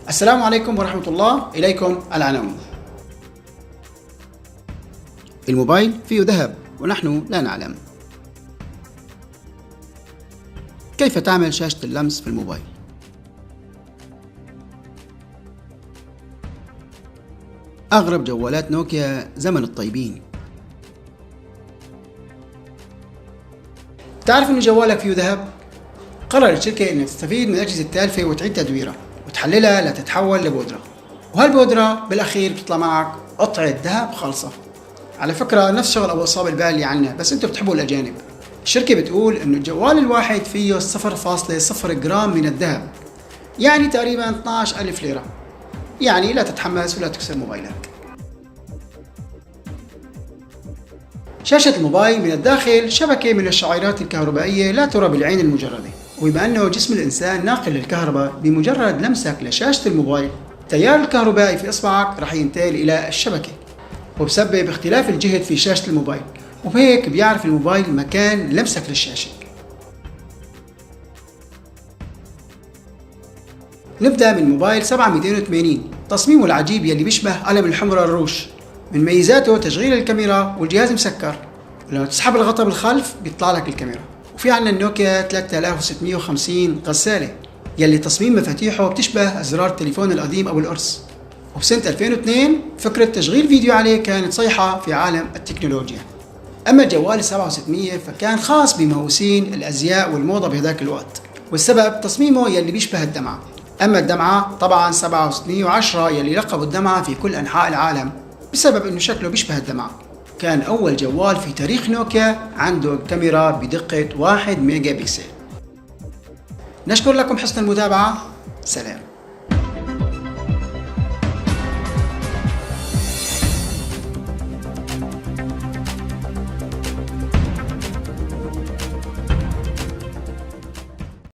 السلام عليكم ورحمة الله، إليكم العناوين. الموبايل فيه ذهب ونحن لا نعلم. كيف تعمل شاشة اللمس في الموبايل؟ أغرب جوالات نوكيا زمن الطيبين. تعرف إن جوالك فيه ذهب؟ قررت الشركة إنها تستفيد من الأجهزة التالفة وتعيد تدويرها وتحللها لتتحول لبودرة، وهالبودرة بالأخير بتطلع معك قطعة ذهب خالصة. على فكرة نفس شغل أبو إصابة البال اللي عنا، بس أنتوا بتحبوا الأجانب. الشركة بتقول إنه الجوال الواحد فيه 0.0 جرام من الذهب، يعني تقريبا 12,000 ليرة. يعني لا تتحمس ولا تكسر موبايلك. شاشة الموبايل من الداخل شبكة من الشعيرات الكهربائية لا ترى بالعين المجردة، وبما أنه جسم الإنسان ناقل للكهرباء، بمجرد لمسك لشاشة الموبايل التيار الكهربائي في إصبعك رح ينتقل إلى الشبكة، وبسبب اختلاف الجهد في شاشة الموبايل، وبهيك بيعرف الموبايل مكان لمسك للشاشة. نبدأ من موبايل 7280، تصميمه العجيب يلي بيشبه علم الحمرة الروش. من ميزاته تشغيل الكاميرا والجهاز مسكر، ولما تسحب الغطاء بالخلف بيطلع لك الكاميرا. وفي عنا النوكيا 3650 غسالة يلي تصميم مفاتيحه بتشبه أزرار التليفون القديم أو القرص. وبسنة 2002 فكرة تشغيل فيديو عليه كانت صيحة في عالم التكنولوجيا. أما الجوال 7600 فكان خاص بمهووسين الأزياء والموضة بهذاك الوقت، والسبب تصميمه يلي بيشبه الدمعة. أما الدمعة طبعا 7610 يلي لقبوا الدمعة في كل أنحاء العالم بسبب إنه شكله بيشبه الدمعة. كان أول جوال في تاريخ نوكيا عنده كاميرا بدقة 1 ميجا بكسل. نشكر لكم حسن المتابعة. سلام.